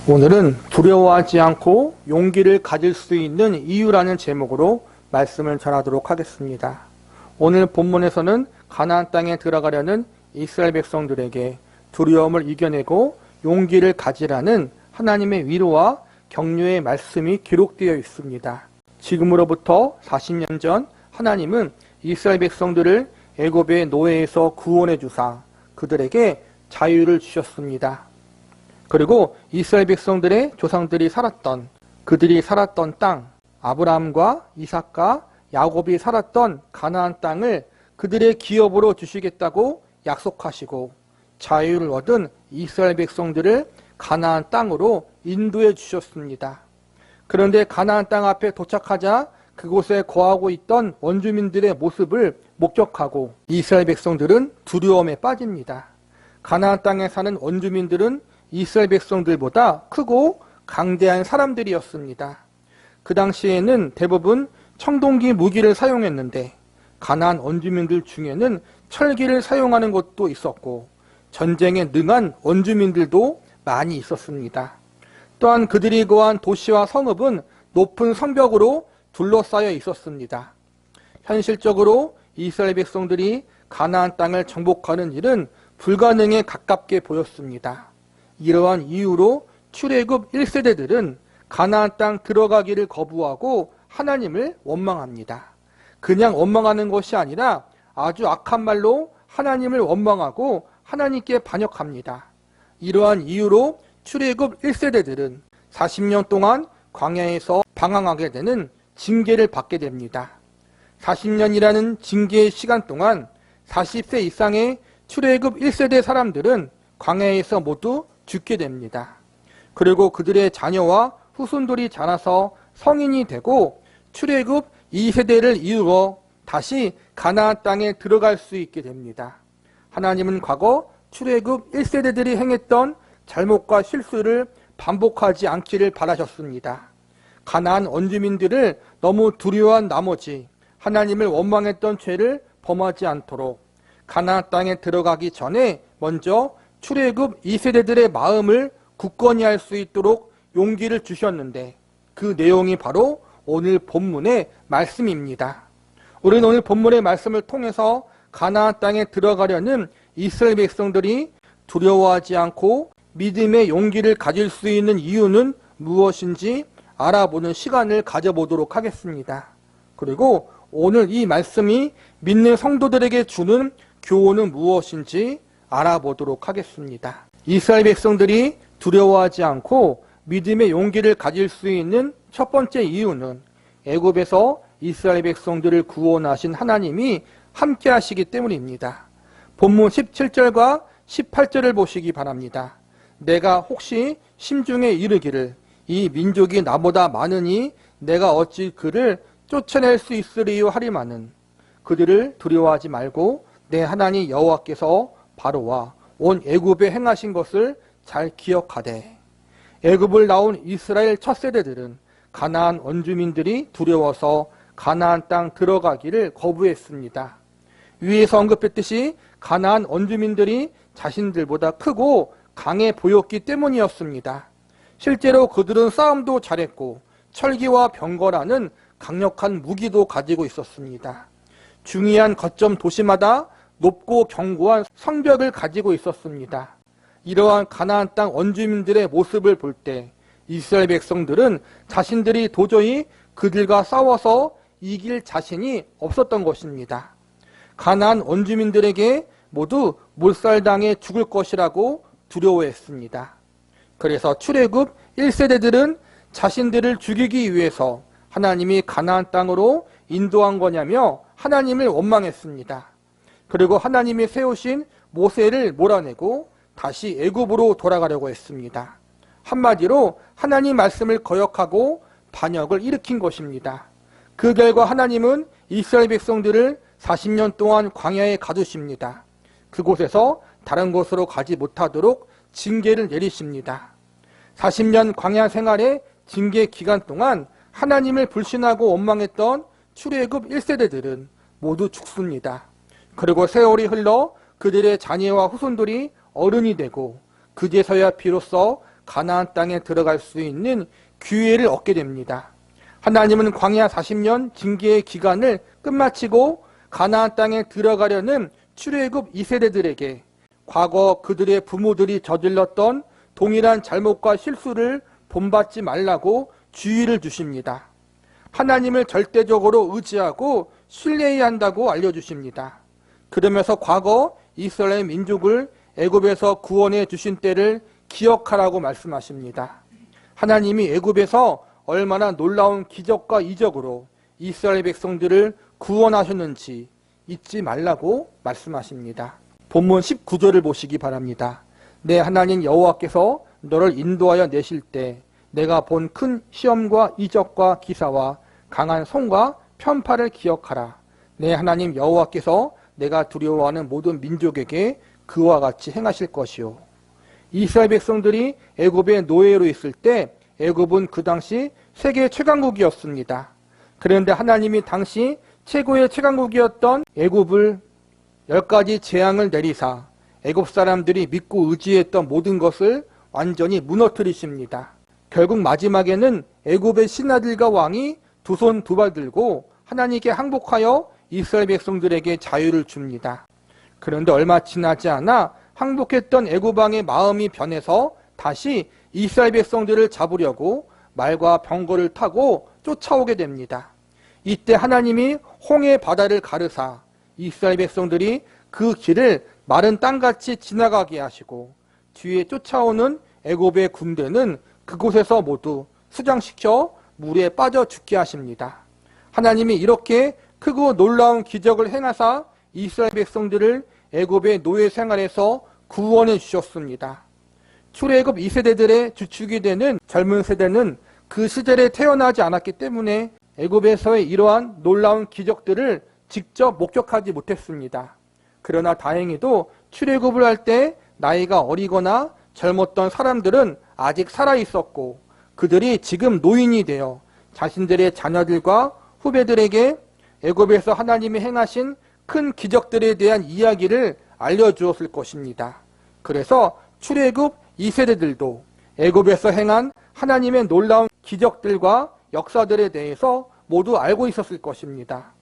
오늘은 두려워하지 않고 용기를 가질 수 있는 이유라는 제목으로 말씀을 전하도록 하겠습니다. 오늘 본문에서는 가나안 땅에 들어가려는 이스라엘 백성들에게 두려움을 이겨내고 용기를 가지라는 하나님의 위로와 격려의 말씀이 기록되어 있습니다. 지금으로부터 40년 전 하나님은 이스라엘 백성들을 애굽의 노예에서 구원해 주사 그들에게 자유를 주셨습니다. 그리고 이스라엘 백성들의 조상들이 살았던 그들이 살았던 땅, 아브라함과 이삭과 야곱이 살았던 가나안 땅을 그들의 기업으로 주시겠다고 약속하시고 자유를 얻은 이스라엘 백성들을 가나안 땅으로 인도해 주셨습니다. 그런데 가나안 땅 앞에 도착하자 그곳에 거하고 있던 원주민들의 모습을 목격하고 이스라엘 백성들은 두려움에 빠집니다. 가나안 땅에 사는 원주민들은 이스라엘 백성들보다 크고 강대한 사람들이었습니다. 그 당시에는 대부분 청동기 무기를 사용했는데 가나안 원주민들 중에는 철기를 사용하는 곳도 있었고 전쟁에 능한 원주민들도 많이 있었습니다. 또한 그들이 거한 도시와 성읍은 높은 성벽으로 둘러싸여 있었습니다. 현실적으로 이스라엘 백성들이 가나안 땅을 정복하는 일은 불가능에 가깝게 보였습니다. 이러한 이유로 출애굽 1세대들은 가나안 땅 들어가기를 거부하고 하나님을 원망합니다. 그냥 원망하는 것이 아니라 아주 악한 말로 하나님을 원망하고 하나님께 반역합니다. 이러한 이유로 출애굽 1세대들은 40년 동안 광야에서 방황하게 되는 징계를 받게 됩니다. 40년이라는 징계의 시간 동안 40세 이상의 출애굽 1세대 사람들은 광야에서 모두 죽게 됩니다. 그리고 그들의 자녀와 후손들이 자라서 성인이 되고 출애굽 2세대를 이루어 다시 가나안 땅에 들어갈 수 있게 됩니다. 하나님은 과거 출애굽 1세대들이 행했던 잘못과 실수를 반복하지 않기를 바라셨습니다. 가나안 원주민들을 너무 두려워한 나머지 하나님을 원망했던 죄를 범하지 않도록 가나안 땅에 들어가기 전에 먼저 출애굽 2세대들의 마음을 굳건히 할 수 있도록 용기를 주셨는데 그 내용이 바로 오늘 본문의 말씀입니다. 우리는 오늘 본문의 말씀을 통해서 가나안 땅에 들어가려는 이스라엘 백성들이 두려워하지 않고 믿음의 용기를 가질 수 있는 이유는 무엇인지 알아보는 시간을 가져보도록 하겠습니다. 그리고 오늘 이 말씀이 믿는 성도들에게 주는 교훈은 무엇인지 알아보도록 하겠습니다. 이스라엘 백성들이 두려워하지 않고 믿음의 용기를 가질 수 있는 첫 번째 이유는 애굽에서 이스라엘 백성들을 구원하신 하나님이 함께 하시기 때문입니다. 본문 17절과 18절을 보시기 바랍니다. 내가 혹시 심중에 이르기를 이 민족이 나보다 많으니 내가 어찌 그를 쫓아낼 수 있으리요 하리마는 그들을 두려워하지 말고 내 하나님 여호와께서 바로와 온 애굽에 행하신 것을 잘 기억하되. 애굽을 나온 이스라엘 첫 세대들은 가나안 원주민들이 두려워서 가나안 땅 들어가기를 거부했습니다. 위에서 언급했듯이 가나안 원주민들이 자신들보다 크고 강해 보였기 때문이었습니다. 실제로 그들은 싸움도 잘했고 철기와 병거라는 강력한 무기도 가지고 있었습니다. 중요한 거점 도시마다 높고 견고한 성벽을 가지고 있었습니다. 이러한 가나안 땅 원주민들의 모습을 볼 때 이스라엘 백성들은 자신들이 도저히 그들과 싸워서 이길 자신이 없었던 것입니다. 가나안 원주민들에게 모두 몰살당해 죽을 것이라고 두려워했습니다. 그래서 출애굽 1세대들은 자신들을 죽이기 위해서 하나님이 가나안 땅으로 인도한 거냐며 하나님을 원망했습니다. 그리고 하나님이 세우신 모세를 몰아내고 다시 애굽으로 돌아가려고 했습니다. 한마디로 하나님 말씀을 거역하고 반역을 일으킨 것입니다. 그 결과 하나님은 이스라엘 백성들을 40년 동안 광야에 가두십니다. 그곳에서 다른 곳으로 가지 못하도록 징계를 내리십니다. 40년 광야 생활의 징계 기간 동안 하나님을 불신하고 원망했던 출애굽 1세대들은 모두 죽습니다. 그리고 세월이 흘러 그들의 자녀와 후손들이 어른이 되고 그제서야 비로소 가나안 땅에 들어갈 수 있는 기회를 얻게 됩니다. 하나님은 광야 40년 징계의 기간을 끝마치고 가나안 땅에 들어가려는 출애굽 2세대들에게 과거 그들의 부모들이 저질렀던 동일한 잘못과 실수를 본받지 말라고 주의를 주십니다. 하나님을 절대적으로 의지하고 신뢰해야 한다고 알려주십니다. 그러면서 과거 이스라엘 민족을 애굽에서 구원해 주신 때를 기억하라고 말씀하십니다. 하나님이 애굽에서 얼마나 놀라운 기적과 이적으로 이스라엘 백성들을 구원하셨는지 잊지 말라고 말씀하십니다. 본문 19절을 보시기 바랍니다. 내 하나님 여호와께서 너를 인도하여 내실 때 내가 본 큰 시험과 이적과 기사와 강한 손과 편팔을 기억하라. 내 하나님 여호와께서 내가 두려워하는 모든 민족에게 그와 같이 행하실 것이요. 이스라엘 백성들이 애굽의 노예로 있을 때 애굽은 그 당시 세계 최강국이었습니다. 그런데 하나님이 당시 최고의 최강국이었던 애굽을 10가지 재앙을 내리사 애굽 사람들이 믿고 의지했던 모든 것을 완전히 무너뜨리십니다. 결국 마지막에는 애굽의 신하들과 왕이 두 손 두 발 들고 하나님께 항복하여 이스라엘 백성들에게 자유를 줍니다. 그런데 얼마 지나지 않아 항복했던 애굽 왕의 마음이 변해서 다시 이스라엘 백성들을 잡으려고 말과 병거를 타고 쫓아오게 됩니다. 이때 하나님이 홍해 바다를 가르사 이스라엘 백성들이 그 길을 마른 땅같이 지나가게 하시고 뒤에 쫓아오는 애굽의 군대는 그곳에서 모두 수장시켜 물에 빠져 죽게 하십니다. 하나님이 이렇게 크고 놀라운 기적을 행하사 이스라엘 백성들을 애굽의 노예 생활에서 구원해 주셨습니다. 출애굽 2세대들의 주축이 되는 젊은 세대는 그 시절에 태어나지 않았기 때문에 애굽에서의 이러한 놀라운 기적들을 직접 목격하지 못했습니다. 그러나 다행히도 출애굽을 할 때 나이가 어리거나 젊었던 사람들은 아직 살아 있었고 그들이 지금 노인이 되어 자신들의 자녀들과 후배들에게 애굽에서 하나님이 행하신 큰 기적들에 대한 이야기를 알려주었을 것입니다. 그래서 출애굽 2세대들도 애굽에서 행한 하나님의 놀라운 기적들과 역사들에 대해서 모두 알고 있었을 것입니다.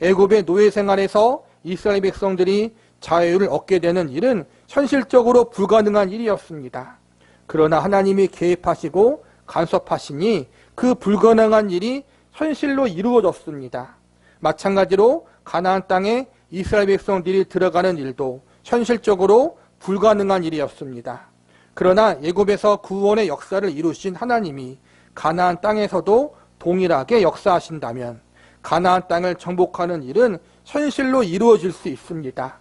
애굽의 노예 생활에서 이스라엘 백성들이 자유를 얻게 되는 일은 현실적으로 불가능한 일이었습니다. 그러나 하나님이 개입하시고 간섭하시니 그 불가능한 일이 현실로 이루어졌습니다. 마찬가지로 가나안 땅에 이스라엘 백성들이 들어가는 일도 현실적으로 불가능한 일이었습니다. 그러나 애굽에서 구원의 역사를 이루신 하나님이 가나안 땅에서도 동일하게 역사하신다면 가나안 땅을 정복하는 일은 현실로 이루어질 수 있습니다.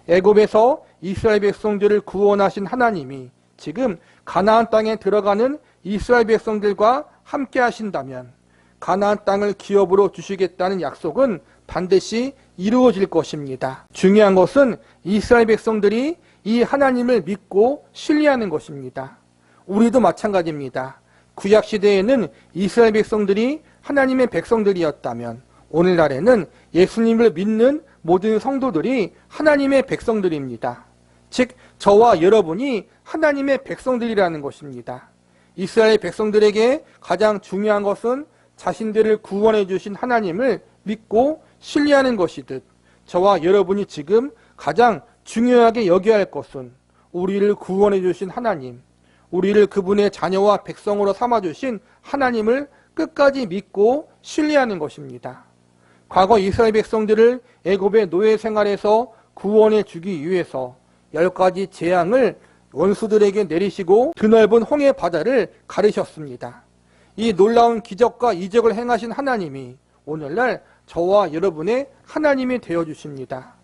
애굽에서 이스라엘 백성들을 구원하신 하나님이 지금 가나안 땅에 들어가는 이스라엘 백성들과 함께 하신다면 가나안 땅을 기업으로 주시겠다는 약속은 반드시 이루어질 것입니다. 중요한 것은 이스라엘 백성들이 이 하나님을 믿고 신뢰하는 것입니다. 우리도 마찬가지입니다. 구약시대에는 이스라엘 백성들이 하나님의 백성들이었다면 오늘날에는 예수님을 믿는 모든 성도들이 하나님의 백성들입니다. 즉 저와 여러분이 하나님의 백성들이라는 것입니다. 이스라엘 백성들에게 가장 중요한 것은 자신들을 구원해 주신 하나님을 믿고 신뢰하는 것이듯 저와 여러분이 지금 가장 중요하게 여겨야 할 것은 우리를 구원해 주신 하나님, 우리를 그분의 자녀와 백성으로 삼아 주신 하나님을 끝까지 믿고 신뢰하는 것입니다. 과거 이스라엘 백성들을 애굽의 노예 생활에서 구원해 주기 위해서 10가지 재앙을 원수들에게 내리시고 드넓은 홍해 바다를 가르셨습니다. 이 놀라운 기적과 이적을 행하신 하나님이 오늘날 저와 여러분의 하나님이 되어주십니다.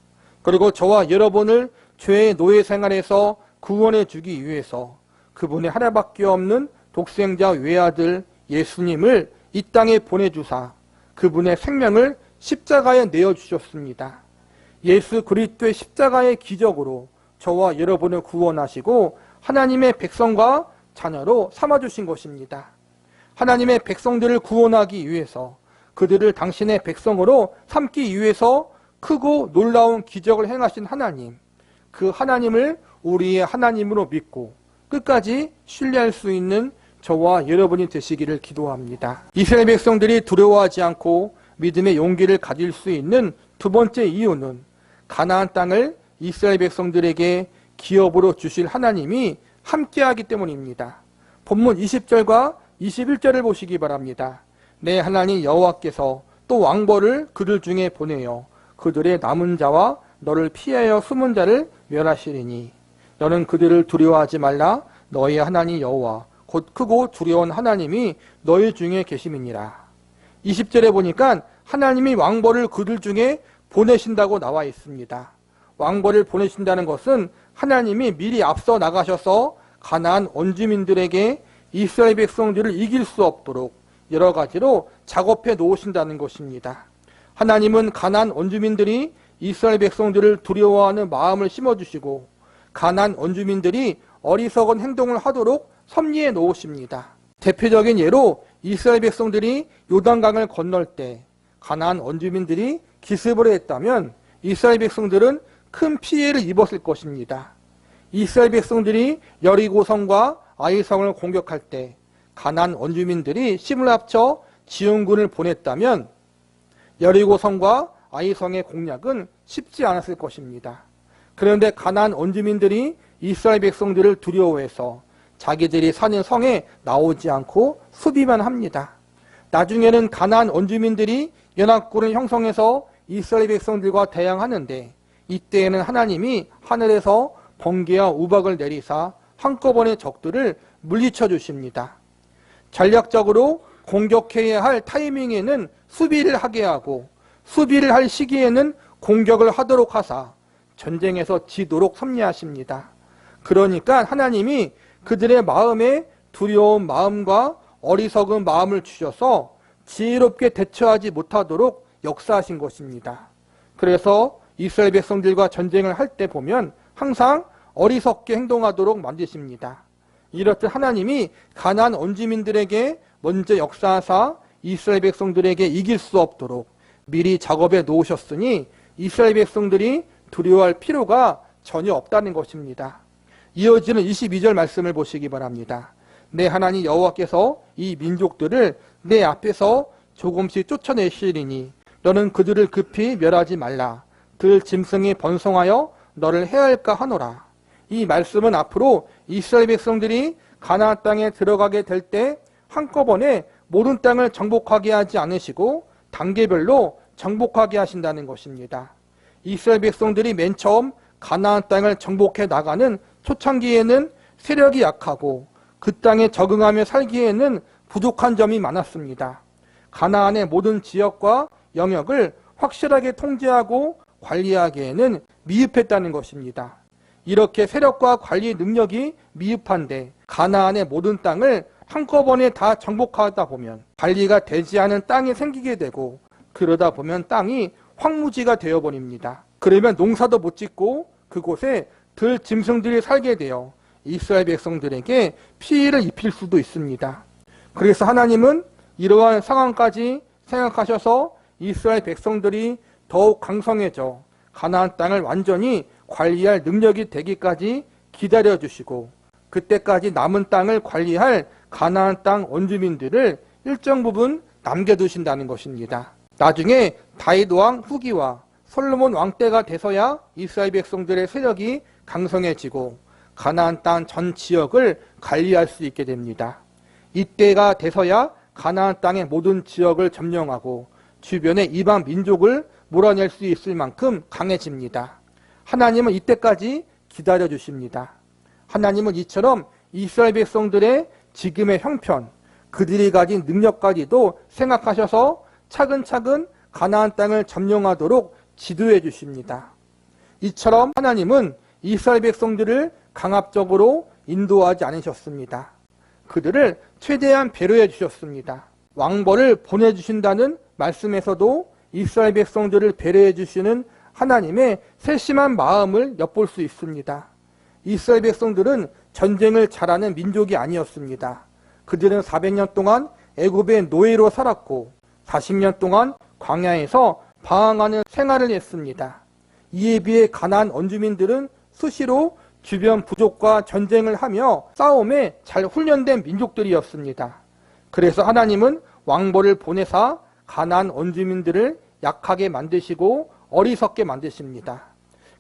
그리고 저와 여러분을 죄의 노예 생활에서 구원해 주기 위해서 그분의 하나밖에 없는 독생자 외아들 예수님을 이 땅에 보내주사 그분의 생명을 십자가에 내어주셨습니다. 예수 그리스도의 십자가의 기적으로 저와 여러분을 구원하시고 하나님의 백성과 자녀로 삼아주신 것입니다. 하나님의 백성들을 구원하기 위해서 그들을 당신의 백성으로 삼기 위해서 크고 놀라운 기적을 행하신 하나님, 그 하나님을 우리의 하나님으로 믿고 끝까지 신뢰할 수 있는 저와 여러분이 되시기를 기도합니다. 이스라엘 백성들이 두려워하지 않고 믿음의 용기를 가질 수 있는 두 번째 이유는 가나안 땅을 이스라엘 백성들에게 기업으로 주실 하나님이 함께하기 때문입니다. 본문 20절과 21절을 보시기 바랍니다. 내 하나님 여호와께서 또 왕벌을 그들 중에 보내어 그들의 남은 자와 너를 피하여 숨은 자를 멸하시리니 너는 그들을 두려워하지 말라. 너희 하나님 여호와 곧 크고 두려운 하나님이 너희 중에 계심이니라. 20절에 보니까 하나님이 왕벌을 그들 중에 보내신다고 나와 있습니다. 왕벌을 보내신다는 것은 하나님이 미리 앞서 나가셔서 가나안 원주민들에게 이스라엘 백성들을 이길 수 없도록 여러 가지로 작업해 놓으신다는 것입니다. 하나님은 가나안 원주민들이 이스라엘 백성들을 두려워하는 마음을 심어주시고 가나안 원주민들이 어리석은 행동을 하도록 섭리해 놓으십니다. 대표적인 예로 이스라엘 백성들이 요단강을 건널 때 가나안 원주민들이 기습을 했다면 이스라엘 백성들은 큰 피해를 입었을 것입니다. 이스라엘 백성들이 여리고성과 아이성을 공격할 때 가나안 원주민들이 힘을 합쳐 지원군을 보냈다면 여리고성과 아이성의 공략은 쉽지 않았을 것입니다. 그런데 가나안 원주민들이 이스라엘 백성들을 두려워해서 자기들이 사는 성에 나오지 않고 수비만 합니다. 나중에는 가나안 원주민들이 연합군을 형성해서 이스라엘 백성들과 대항하는데 이때에는 하나님이 하늘에서 번개와 우박을 내리사 한꺼번에 적들을 물리쳐 주십니다. 전략적으로 공격해야 할 타이밍에는 수비를 하게 하고 수비를 할 시기에는 공격을 하도록 하사 전쟁에서 지도록 섭리하십니다. 그러니까 하나님이 그들의 마음에 두려운 마음과 어리석은 마음을 주셔서 지혜롭게 대처하지 못하도록 역사하신 것입니다. 그래서 이스라엘 백성들과 전쟁을 할 때 보면 항상 어리석게 행동하도록 만드십니다. 이렇듯 하나님이 가나안 원주민들에게 먼저 역사하사 이스라엘 백성들에게 이길 수 없도록 미리 작업해 놓으셨으니 이스라엘 백성들이 두려워할 필요가 전혀 없다는 것입니다. 이어지는 22절 말씀을 보시기 바랍니다. 내 하나님 여호와께서 이 민족들을 내 앞에서 조금씩 쫓아내시리니 너는 그들을 급히 멸하지 말라. 들 짐승이 번성하여 너를 해할까 하노라. 이 말씀은 앞으로 이스라엘 백성들이 가나안 땅에 들어가게 될 때 한꺼번에 모든 땅을 정복하게 하지 않으시고 단계별로 정복하게 하신다는 것입니다. 이스라엘 백성들이 맨 처음 가나안 땅을 정복해 나가는 초창기에는 세력이 약하고 그 땅에 적응하며 살기에는 부족한 점이 많았습니다. 가나안의 모든 지역과 영역을 확실하게 통제하고 관리하기에는 미흡했다는 것입니다. 이렇게 세력과 관리 능력이 미흡한데 가나안의 모든 땅을 한꺼번에 다 정복하다 보면 관리가 되지 않은 땅이 생기게 되고 그러다 보면 땅이 황무지가 되어버립니다. 그러면 농사도 못 짓고 그곳에 들 짐승들이 살게 되어 이스라엘 백성들에게 피해를 입힐 수도 있습니다. 그래서 하나님은 이러한 상황까지 생각하셔서 이스라엘 백성들이 더욱 강성해져 가나안 땅을 완전히 관리할 능력이 되기까지 기다려주시고 그때까지 남은 땅을 관리할 가나안 땅 원주민들을 일정 부분 남겨두신다는 것입니다. 나중에 다윗 왕 후기와 솔로몬 왕 때가 돼서야 이스라엘 백성들의 세력이 강성해지고 가나안 땅 전 지역을 관리할 수 있게 됩니다. 이때가 돼서야 가나안 땅의 모든 지역을 점령하고 주변의 이방 민족을 몰아낼 수 있을 만큼 강해집니다. 하나님은 이때까지 기다려주십니다. 하나님은 이처럼 이스라엘 백성들의 지금의 형편, 그들이 가진 능력까지도 생각하셔서 차근차근 가나안 땅을 점령하도록 지도해 주십니다. 이처럼 하나님은 이스라엘 백성들을 강압적으로 인도하지 않으셨습니다. 그들을 최대한 배려해 주셨습니다. 왕벌을 보내주신다는 말씀에서도 이스라엘 백성들을 배려해 주시는 하나님의 세심한 마음을 엿볼 수 있습니다. 이스라엘 백성들은 전쟁을 잘하는 민족이 아니었습니다. 그들은 400년 동안 애굽의 노예로 살았고 40년 동안 광야에서 방황하는 생활을 했습니다. 이에 비해 가나안 원주민들은 수시로 주변 부족과 전쟁을 하며 싸움에 잘 훈련된 민족들이었습니다. 그래서 하나님은 왕벌을 보내사 가나안 원주민들을 약하게 만드시고 어리석게 만드십니다.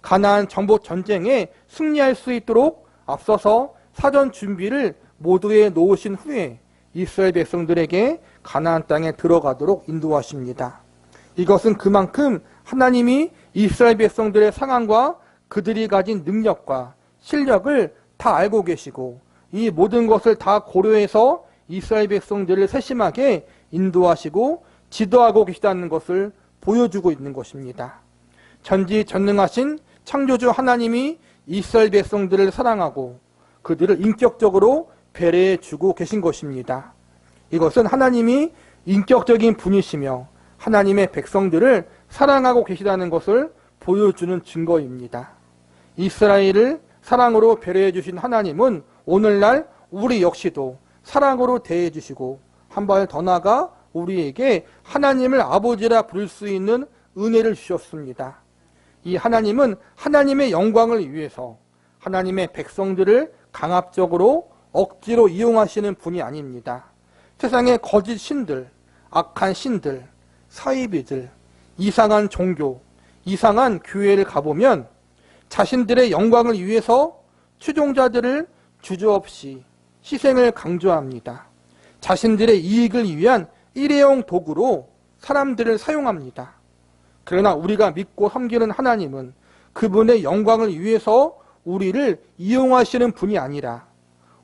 가나안 정복 전쟁에 승리할 수 있도록 앞서서 사전 준비를 모두에 놓으신 후에 이스라엘 백성들에게 가나안 땅에 들어가도록 인도하십니다. 이것은 그만큼 하나님이 이스라엘 백성들의 상황과 그들이 가진 능력과 실력을 다 알고 계시고 이 모든 것을 다 고려해서 이스라엘 백성들을 세심하게 인도하시고 지도하고 계시다는 것을 보여주고 있는 것입니다. 전지전능하신 창조주 하나님이 이스라엘 백성들을 사랑하고 그들을 인격적으로 배려해 주고 계신 것입니다. 이것은 하나님이 인격적인 분이시며 하나님의 백성들을 사랑하고 계시다는 것을 보여주는 증거입니다. 이스라엘을 사랑으로 배려해 주신 하나님은 오늘날 우리 역시도 사랑으로 대해 주시고 한 발 더 나아가 우리에게 하나님을 아버지라 부를 수 있는 은혜를 주셨습니다. 이 하나님은 하나님의 영광을 위해서 하나님의 백성들을 강압적으로 억지로 이용하시는 분이 아닙니다. 세상의 거짓 신들, 악한 신들, 사이비들, 이상한 종교, 이상한 교회를 가보면 자신들의 영광을 위해서 추종자들을 주저없이 희생을 강조합니다. 자신들의 이익을 위한 일회용 도구로 사람들을 사용합니다. 그러나 우리가 믿고 섬기는 하나님은 그분의 영광을 위해서 우리를 이용하시는 분이 아니라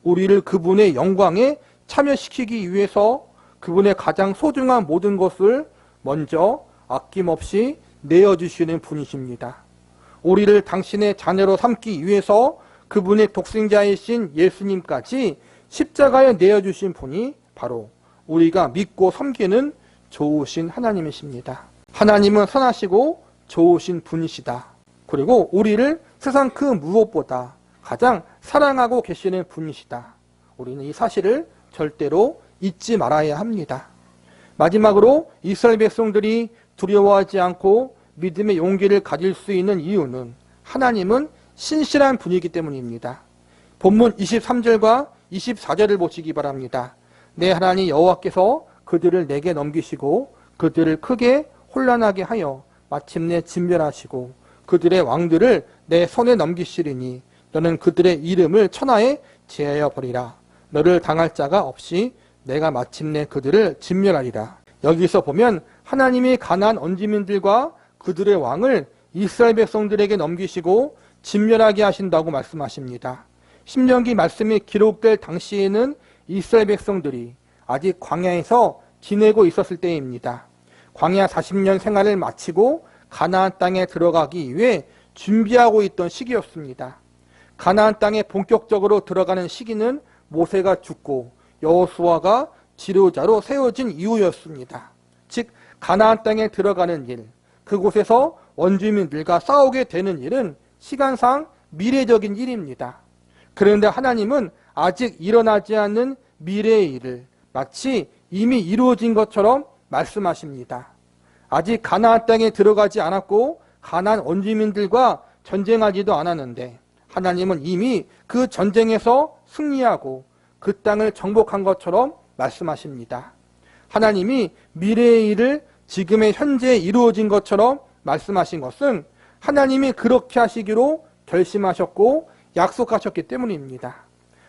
우리를 그분의 영광에 참여시키기 위해서 그분의 가장 소중한 모든 것을 먼저 아낌없이 내어주시는 분이십니다. 우리를 당신의 자녀로 삼기 위해서 그분의 독생자이신 예수님까지 십자가에 내어주신 분이 바로 우리가 믿고 섬기는 좋으신 하나님이십니다. 하나님은 선하시고 좋으신 분이시다. 그리고 우리를 세상 그 무엇보다 가장 사랑하고 계시는 분이시다. 우리는 이 사실을 절대로 잊지 말아야 합니다. 마지막으로 이스라엘 백성들이 두려워하지 않고 믿음의 용기를 가질 수 있는 이유는 하나님은 신실한 분이기 때문입니다. 본문 23절과 24절을 보시기 바랍니다. 내 하나님 여호와께서 그들을 내게 넘기시고 그들을 크게 혼란하게 하여 마침내 진멸하시고 그들의 왕들을 내 손에 넘기시리니 너는 그들의 이름을 천하에 제하여 버리라. 너를 당할 자가 없이 내가 마침내 그들을 진멸하리라. 여기서 보면 하나님이 가나안 원주민들과 그들의 왕을 이스라엘 백성들에게 넘기시고 진멸하게 하신다고 말씀하십니다. 신명기 말씀이 기록될 당시에는 이스라엘 백성들이 아직 광야에서 지내고 있었을 때입니다. 광야 40년 생활을 마치고 가나안 땅에 들어가기 위해 준비하고 있던 시기였습니다. 가나안 땅에 본격적으로 들어가는 시기는 모세가 죽고 여호수아가 지도자로 세워진 이후였습니다. 즉 가나안 땅에 들어가는 일, 그곳에서 원주민들과 싸우게 되는 일은 시간상 미래적인 일입니다. 그런데 하나님은 아직 일어나지 않는 미래의 일을 마치 이미 이루어진 것처럼 말씀하십니다. 아직 가나안 땅에 들어가지 않았고 가나안 원주민들과 전쟁하지도 않았는데 하나님은 이미 그 전쟁에서 승리하고 그 땅을 정복한 것처럼 말씀하십니다. 하나님이 미래의 일을 지금의 현재에 이루어진 것처럼 말씀하신 것은 하나님이 그렇게 하시기로 결심하셨고 약속하셨기 때문입니다.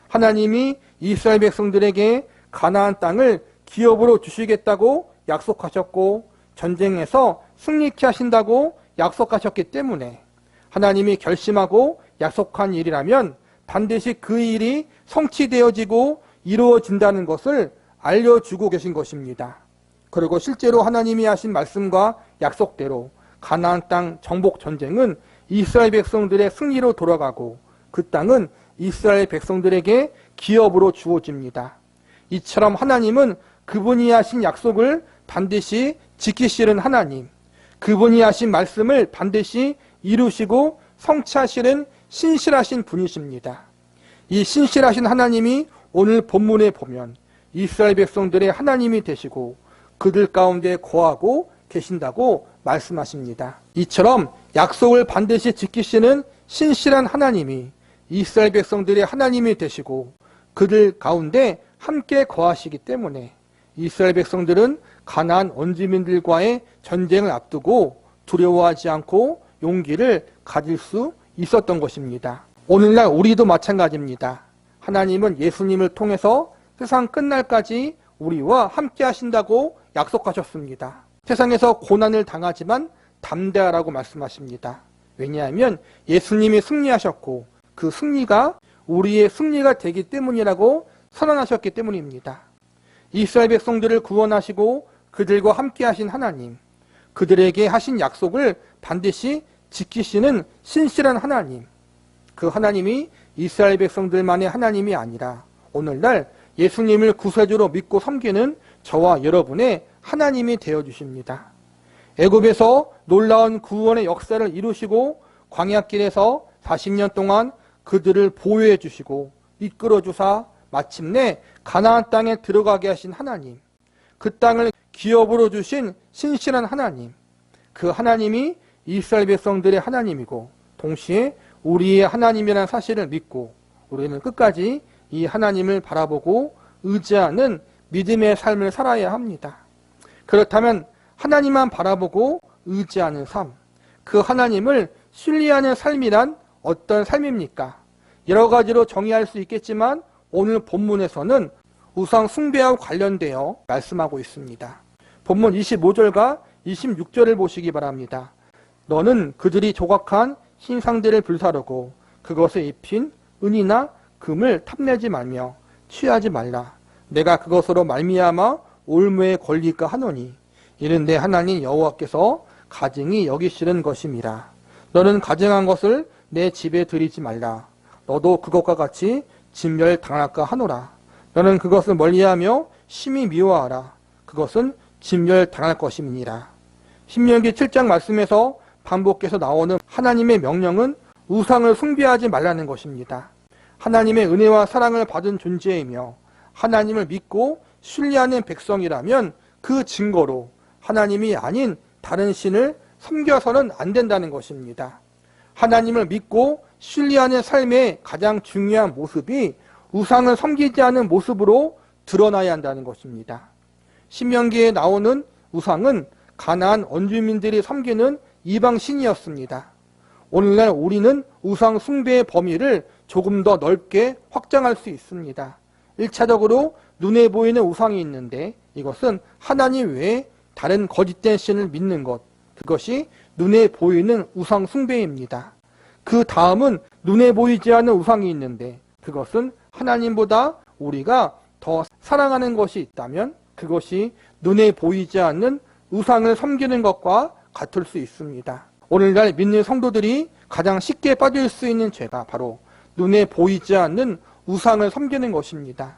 하나님이 이스라엘 백성들에게 가나안 땅을 기업으로 주시겠다고 약속하셨고 전쟁에서 승리케 하신다고 약속하셨기 때문에 하나님이 결심하고 약속한 일이라면 반드시 그 일이 성취되어지고 이루어진다는 것을 알려주고 계신 것입니다. 그리고 실제로 하나님이 하신 말씀과 약속대로 가나안 땅 정복 전쟁은 이스라엘 백성들의 승리로 돌아가고 그 땅은 이스라엘 백성들에게 기업으로 주어집니다. 이처럼 하나님은 그분이 하신 약속을 반드시 지키시는 하나님, 그분이 하신 말씀을 반드시 이루시고 성취하시는 신실하신 분이십니다. 이 신실하신 하나님이 오늘 본문에 보면 이스라엘 백성들의 하나님이 되시고 그들 가운데 거하고 계신다고 말씀하십니다. 이처럼 약속을 반드시 지키시는 신실한 하나님이 이스라엘 백성들의 하나님이 되시고 그들 가운데 함께 거하시기 때문에 이스라엘 백성들은 가나안 원주민들과의 전쟁을 앞두고 두려워하지 않고 용기를 가질 수 있었던 것입니다. 오늘날 우리도 마찬가지입니다. 하나님은 예수님을 통해서 세상 끝날까지 우리와 함께 하신다고 약속하셨습니다. 세상에서 고난을 당하지만 담대하라고 말씀하십니다. 왜냐하면 예수님이 승리하셨고 그 승리가 우리의 승리가 되기 때문이라고 선언하셨기 때문입니다. 이스라엘 백성들을 구원하시고 그들과 함께 하신 하나님, 그들에게 하신 약속을 반드시 지키시는 신실한 하나님, 그 하나님이 이스라엘 백성들만의 하나님이 아니라 오늘날 예수님을 구세주로 믿고 섬기는 저와 여러분의 하나님이 되어주십니다. 애굽에서 놀라운 구원의 역사를 이루시고 광야길에서 40년 동안 그들을 보호해 주시고 이끌어 주사 마침내 가나안 땅에 들어가게 하신 하나님, 그 땅을 기업으로 주신 신실한 하나님, 그 하나님이 이스라엘 백성들의 하나님이고 동시에 우리의 하나님이라는 사실을 믿고 우리는 끝까지 이 하나님을 바라보고 의지하는 믿음의 삶을 살아야 합니다. 그렇다면 하나님만 바라보고 의지하는 삶, 그 하나님을 신뢰하는 삶이란 어떤 삶입니까? 여러 가지로 정의할 수 있겠지만 오늘 본문에서는 우상 숭배와 관련되어 말씀하고 있습니다. 본문 25절과 26절을 보시기 바랍니다. 너는 그들이 조각한 신상들을 불사르고 그것에 입힌 은이나 금을 탐내지 말며 취하지 말라. 내가 그것으로 말미암아 올무에 걸릴까 하노니 이는 내 하나님 여호와께서 가증히 여기시는 것임이라. 너는 가증한 것을 내 집에 들이지 말라. 너도 그것과 같이 진멸당할까 하노라. 너는 그것을 멀리하며 심히 미워하라. 그것은 진멸당할 것임이니라. 신명기 7장 말씀에서 반복해서 나오는 하나님의 명령은 우상을 숭배하지 말라는 것입니다. 하나님의 은혜와 사랑을 받은 존재이며 하나님을 믿고 신뢰하는 백성이라면 그 증거로 하나님이 아닌 다른 신을 섬겨서는 안 된다는 것입니다. 하나님을 믿고 신뢰하는 삶의 가장 중요한 모습이 우상을 섬기지 않는 모습으로 드러나야 한다는 것입니다. 신명기에 나오는 우상은 가나안 원주민들이 섬기는 이방신이었습니다. 오늘날 우리는 우상 숭배의 범위를 조금 더 넓게 확장할 수 있습니다. 1차적으로 눈에 보이는 우상이 있는데 이것은 하나님 외에 다른 거짓된 신을 믿는 것, 그것이 눈에 보이는 우상 숭배입니다. 그 다음은 눈에 보이지 않는 우상이 있는데 그것은 하나님보다 우리가 더 사랑하는 것이 있다면 그것이 눈에 보이지 않는 우상을 섬기는 것과 같을 수 있습니다. 오늘날 믿는 성도들이 가장 쉽게 빠질 수 있는 죄가 바로 눈에 보이지 않는 우상을 섬기는 것입니다.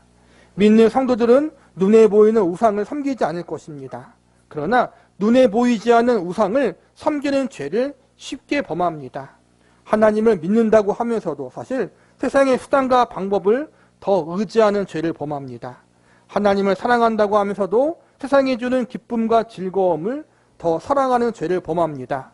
믿는 성도들은 눈에 보이는 우상을 섬기지 않을 것입니다. 그러나 눈에 보이지 않는 우상을 섬기는 죄를 쉽게 범합니다. 하나님을 믿는다고 하면서도 사실 세상의 수단과 방법을 더 의지하는 죄를 범합니다. 하나님을 사랑한다고 하면서도 세상이 주는 기쁨과 즐거움을 더 사랑하는 죄를 범합니다.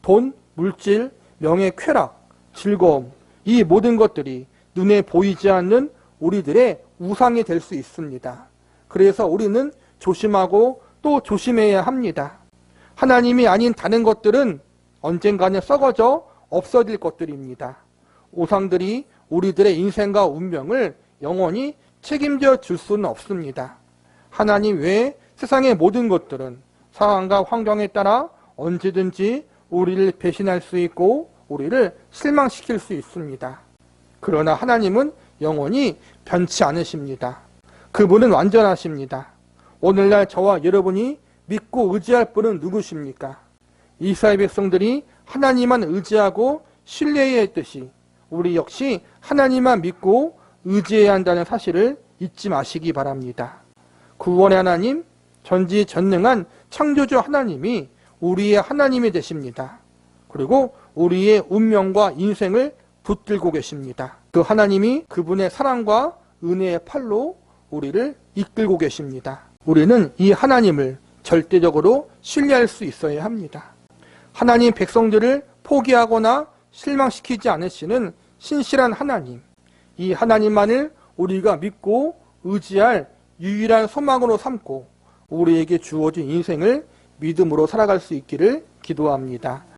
돈, 물질, 명예, 쾌락, 즐거움, 이 모든 것들이 눈에 보이지 않는 우리들의 우상이 될 수 있습니다. 그래서 우리는 조심하고 또 조심해야 합니다. 하나님이 아닌 다른 것들은 언젠가는 썩어져 없어질 것들입니다. 우상들이 우리들의 인생과 운명을 영원히 책임져 줄 수는 없습니다. 하나님 외에 세상의 모든 것들은 상황과 환경에 따라 언제든지 우리를 배신할 수 있고 우리를 실망시킬 수 있습니다. 그러나 하나님은 영원히 변치 않으십니다. 그분은 완전하십니다. 오늘날 저와 여러분이 믿고 의지할 분은 누구십니까? 이스라엘 백성들이 하나님만 의지하고 신뢰해야 했듯이 우리 역시 하나님만 믿고 의지해야 한다는 사실을 잊지 마시기 바랍니다. 구원의 하나님, 전지전능한 창조주 하나님이 우리의 하나님이 되십니다. 그리고 우리의 운명과 인생을 붙들고 계십니다. 그 하나님이 그분의 사랑과 은혜의 팔로 우리를 이끌고 계십니다. 우리는 이 하나님을 절대적으로 신뢰할 수 있어야 합니다. 하나님 백성들을 포기하거나 실망시키지 않으시는 신실한 하나님, 이 하나님만을 우리가 믿고 의지할 유일한 소망으로 삼고 우리에게 주어진 인생을 믿음으로 살아갈 수 있기를 기도합니다.